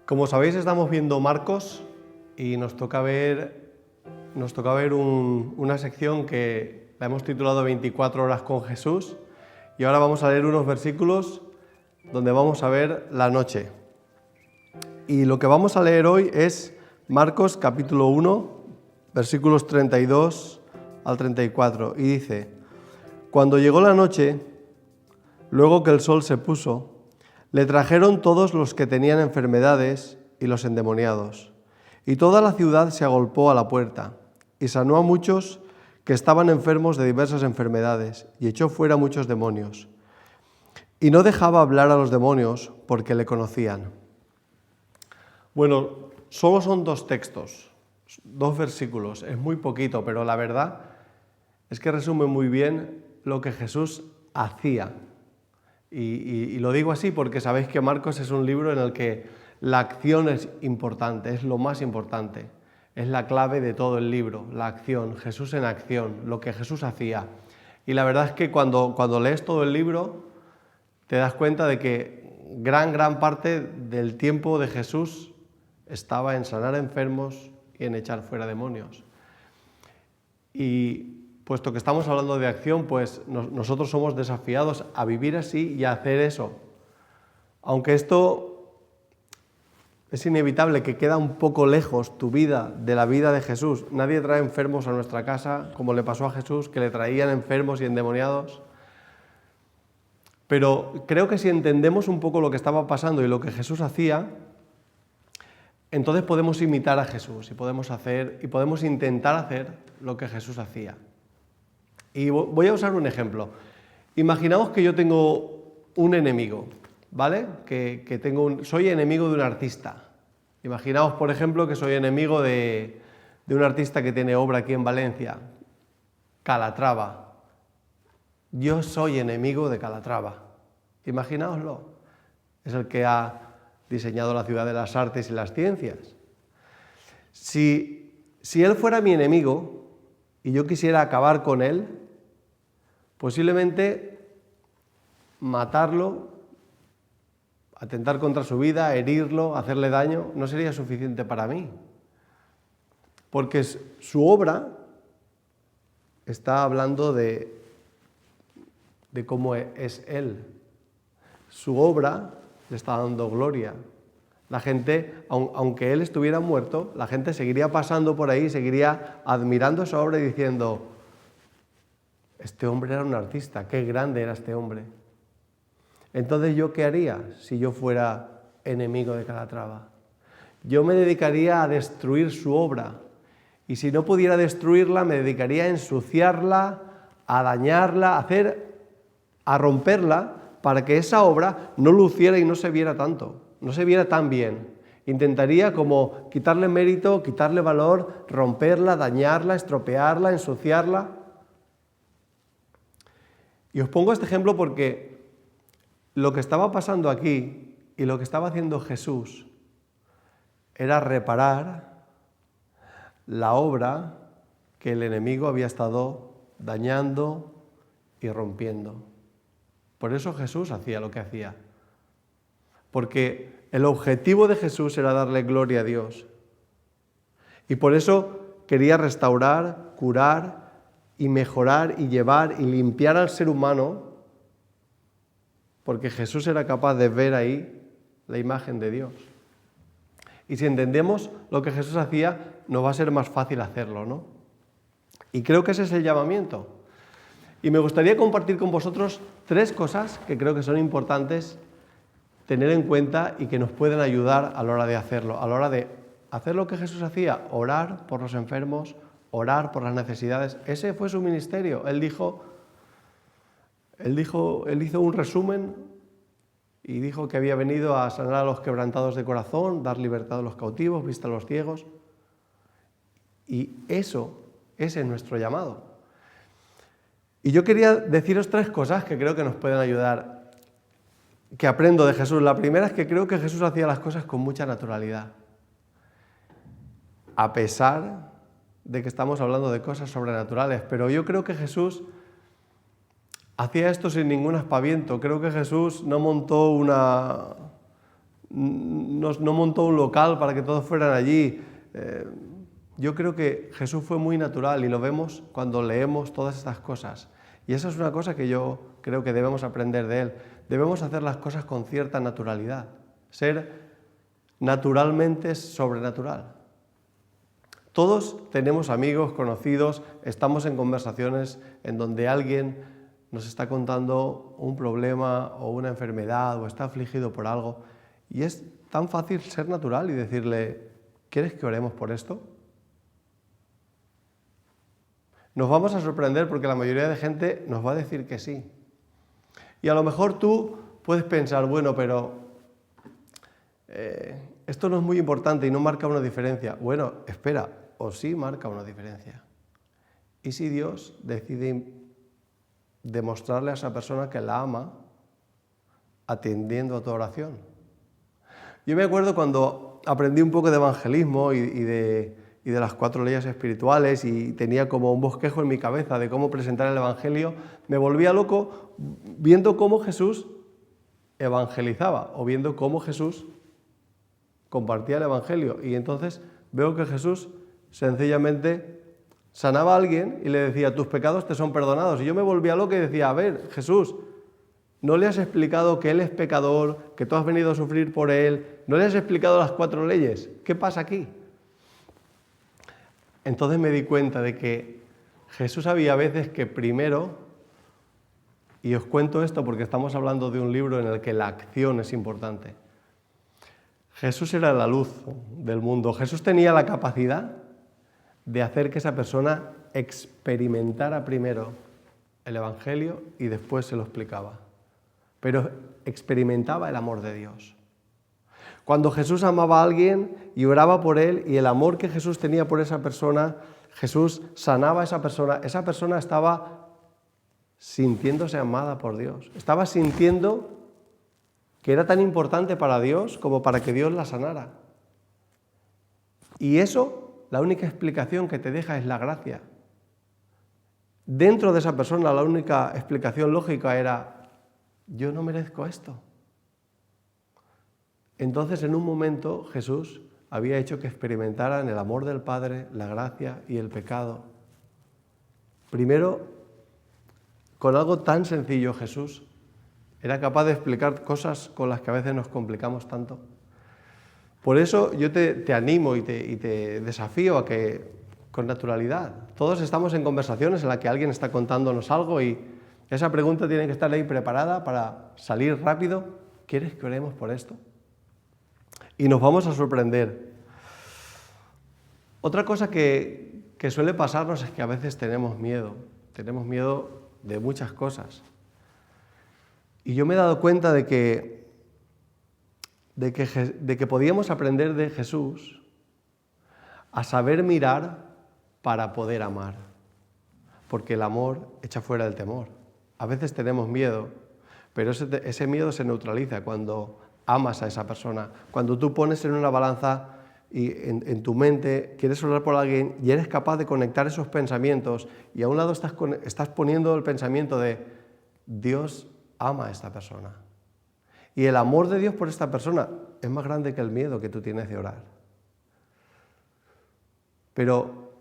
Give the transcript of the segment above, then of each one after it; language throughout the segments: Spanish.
Como sabéis, estamos viendo Marcos y nos toca ver una sección que la hemos titulado 24 horas con Jesús, y ahora vamos a leer unos versículos donde vamos a ver la noche. Y lo que vamos a leer hoy es Marcos capítulo 1, versículos 32 al 34, y dice: Cuando llegó la noche, luego que el sol se puso, le trajeron todos los que tenían enfermedades y los endemoniados, y toda la ciudad se agolpó a la puerta, y sanó a muchos que estaban enfermos de diversas enfermedades, y echó fuera muchos demonios. Y no dejaba hablar a los demonios porque le conocían. Bueno, solo son dos textos, dos versículos, es muy poquito, pero la verdad es que resume muy bien lo que Jesús hacía. Y lo digo así porque sabéis que Marcos es un libro en el que la acción es importante, es lo más importante. Es la clave de todo el libro, la acción, Jesús en acción, lo que Jesús hacía. Y la verdad es que cuando lees todo el libro, te das cuenta de que gran parte del tiempo de Jesús estaba en sanar enfermos y en echar fuera demonios. Y puesto que estamos hablando de acción, pues nosotros somos desafiados a vivir así y a hacer eso. Aunque esto es inevitable, que queda un poco lejos tu vida de la vida de Jesús. Nadie trae enfermos a nuestra casa, como le pasó a Jesús, que le traían enfermos y endemoniados. Pero creo que si entendemos un poco lo que estaba pasando y lo que Jesús hacía, entonces podemos imitar a Jesús y podemos intentar hacer lo que Jesús hacía. Y voy a usar un ejemplo. Imaginaos que yo tengo un enemigo, ¿vale? Soy enemigo de un artista. Imaginaos, por ejemplo, que soy enemigo de un artista que tiene obra aquí en Valencia, Calatrava. Yo soy enemigo de Calatrava. Imaginaoslo. Es el que ha diseñado la ciudad de las artes y las ciencias. Si él fuera mi enemigo y yo quisiera acabar con él, posiblemente matarlo, atentar contra su vida, herirlo, hacerle daño, no sería suficiente para mí. Porque su obra está hablando de cómo es él. Su obra le está dando gloria. La gente, aunque él estuviera muerto, la gente seguiría pasando por ahí, seguiría admirando esa obra y diciendo: este hombre era un artista, qué grande era este hombre. Entonces, ¿yo qué haría si yo fuera enemigo de Calatrava? Yo me dedicaría a destruir su obra. Y si no pudiera destruirla, me dedicaría a ensuciarla, a dañarla, a romperla, para que esa obra no luciera y no se viera tanto, no se viera tan bien. Intentaría como quitarle mérito, quitarle valor, romperla, dañarla, estropearla, ensuciarla. Y os pongo este ejemplo porque lo que estaba pasando aquí y lo que estaba haciendo Jesús era reparar la obra que el enemigo había estado dañando y rompiendo. Por eso Jesús hacía lo que hacía. Porque el objetivo de Jesús era darle gloria a Dios. Y por eso quería restaurar, curar y mejorar y llevar y limpiar al ser humano, porque Jesús era capaz de ver ahí la imagen de Dios. Y si entendemos lo que Jesús hacía, nos va a ser más fácil hacerlo, ¿no? Y creo que ese es el llamamiento. Y me gustaría compartir con vosotros 3 cosas que creo que son importantes tener en cuenta y que nos pueden ayudar a la hora de hacerlo. A la hora de hacer lo que Jesús hacía, orar por los enfermos, orar por las necesidades. Ese fue su ministerio. Él hizo un resumen y dijo que había venido a sanar a los quebrantados de corazón, dar libertad a los cautivos, vista a los ciegos. Y ese es nuestro llamado. Y yo quería deciros 3 cosas que creo que nos pueden ayudar, que aprendo de Jesús. La primera es que creo que Jesús hacía las cosas con mucha naturalidad. A pesar de que estamos hablando de cosas sobrenaturales, pero yo creo que Jesús hacía esto sin ningún aspaviento. Creo que Jesús no montó no montó un local para que todos fueran allí. Yo creo que Jesús fue muy natural y lo vemos cuando leemos todas estas cosas. Y esa es una cosa que yo creo que debemos aprender de Él. Debemos hacer las cosas con cierta naturalidad, ser naturalmente sobrenatural. Todos tenemos amigos, conocidos, estamos en conversaciones en donde alguien nos está contando un problema o una enfermedad o está afligido por algo y es tan fácil ser natural y decirle, ¿quieres que oremos por esto? Nos vamos a sorprender porque la mayoría de gente nos va a decir que sí. Y a lo mejor tú puedes pensar, bueno, pero esto no es muy importante y no marca una diferencia. Bueno, espera, o sí marca una diferencia. ¿Y si Dios decide demostrarle a esa persona que la ama atendiendo a tu oración? Yo me acuerdo cuando aprendí un poco de evangelismo y de las 4 leyes espirituales y tenía como un bosquejo en mi cabeza de cómo presentar el evangelio, me volvía loco viendo cómo Jesús evangelizaba o viendo cómo Jesús compartía el evangelio. Y entonces veo que Jesús sencillamente sanaba a alguien y le decía, tus pecados te son perdonados. Y yo me volvía loco y decía, a ver, Jesús, ¿no le has explicado que Él es pecador, que tú has venido a sufrir por Él? ¿No le has explicado las 4 leyes? ¿Qué pasa aquí? Entonces me di cuenta de que Jesús había veces que primero, y os cuento esto porque estamos hablando de un libro en el que la acción es importante. Jesús era la luz del mundo. Jesús tenía la capacidad de hacer que esa persona experimentara primero el Evangelio y después se lo explicaba. Pero experimentaba el amor de Dios. Cuando Jesús amaba a alguien y oraba por él y el amor que Jesús tenía por esa persona, Jesús sanaba a esa persona estaba sintiéndose amada por Dios. Estaba sintiendo que era tan importante para Dios como para que Dios la sanara. Y eso, la única explicación que te deja es la gracia. Dentro de esa persona la única explicación lógica era, yo no merezco esto. Entonces, en un momento, Jesús había hecho que experimentaran el amor del Padre, la gracia y el pecado. Primero, con algo tan sencillo, Jesús era capaz de explicar cosas con las que a veces nos complicamos tanto. Por eso yo te animo y te desafío a que, con naturalidad, todos estamos en conversaciones en las que alguien está contándonos algo y esa pregunta tiene que estar ahí preparada para salir rápido. ¿Quieres que oremos por esto? Y nos vamos a sorprender. Otra cosa que suele pasarnos es que a veces tenemos miedo de muchas cosas. Y yo me he dado cuenta de que podíamos aprender de Jesús a saber mirar para poder amar. Porque el amor echa fuera el temor. A veces tenemos miedo, pero ese miedo se neutraliza cuando amas a esa persona. Cuando tú pones en una balanza y en tu mente quieres orar por alguien y eres capaz de conectar esos pensamientos y a un lado estás poniendo el pensamiento de Dios ama a esta persona. Y el amor de Dios por esta persona es más grande que el miedo que tú tienes de orar. Pero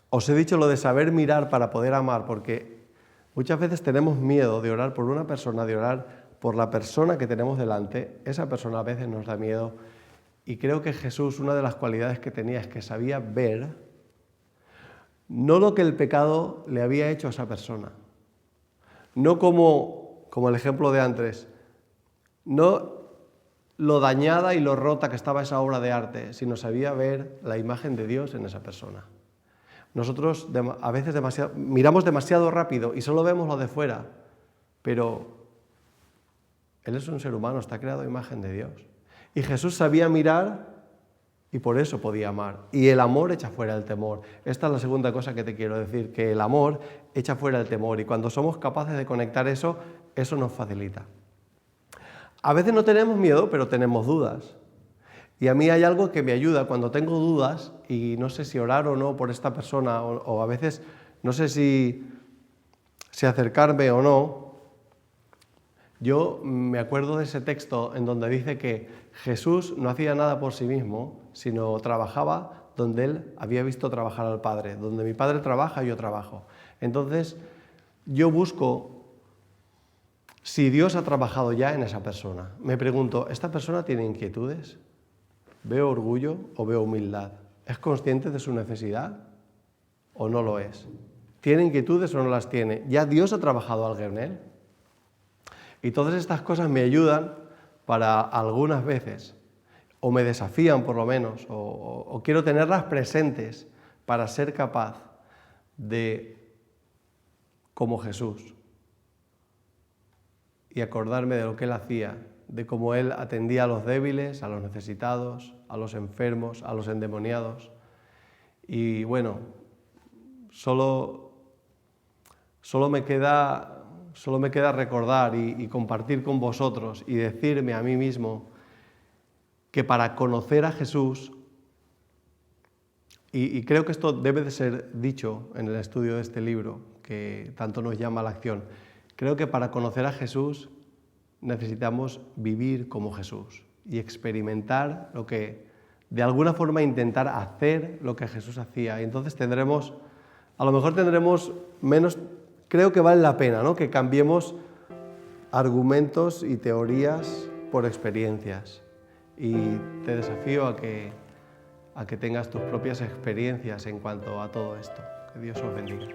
os he dicho lo de saber mirar para poder amar, porque muchas veces tenemos miedo de orar por una persona, de orar por la persona que tenemos delante. Esa persona a veces nos da miedo. Y creo que Jesús, una de las cualidades que tenía es que sabía ver no lo que el pecado le había hecho a esa persona, no como el ejemplo de antes, no lo dañada y lo rota que estaba esa obra de arte, sino sabía ver la imagen de Dios en esa persona. Nosotros a veces miramos demasiado rápido y solo vemos lo de fuera, pero Él es un ser humano, está creado a imagen de Dios. Y Jesús sabía mirar y por eso podía amar. Y el amor echa fuera el temor. Esta es la segunda cosa que te quiero decir, que el amor echa fuera el temor. Y cuando somos capaces de conectar eso, eso nos facilita. A veces no tenemos miedo, pero tenemos dudas. Y a mí hay algo que me ayuda cuando tengo dudas y no sé si orar o no por esta persona o a veces no sé si acercarme o no. Yo me acuerdo de ese texto en donde dice que Jesús no hacía nada por sí mismo, sino trabajaba donde Él había visto trabajar al Padre. Donde mi Padre trabaja, yo trabajo. Entonces, yo busco si Dios ha trabajado ya en esa persona. Me pregunto, ¿esta persona tiene inquietudes? ¿Veo orgullo o veo humildad? ¿Es consciente de su necesidad o no lo es? ¿Tiene inquietudes o no las tiene? ¿Ya Dios ha trabajado algo en él? Y todas estas cosas me ayudan para algunas veces, o me desafían por lo menos, o quiero tenerlas presentes para ser capaz de, como Jesús, y acordarme de lo que Él hacía, de cómo Él atendía a los débiles, a los necesitados, a los enfermos, a los endemoniados. Y bueno, solo me queda recordar y compartir con vosotros y decirme a mí mismo que para conocer a Jesús, y creo que esto debe de ser dicho en el estudio de este libro, que tanto nos llama a la acción, creo que para conocer a Jesús necesitamos vivir como Jesús y experimentar lo que, de alguna forma, intentar hacer lo que Jesús hacía. Y entonces a lo mejor tendremos menos, creo que vale la pena, ¿no?, que cambiemos argumentos y teorías por experiencias. Y te desafío a que tengas tus propias experiencias en cuanto a todo esto. Que Dios os bendiga.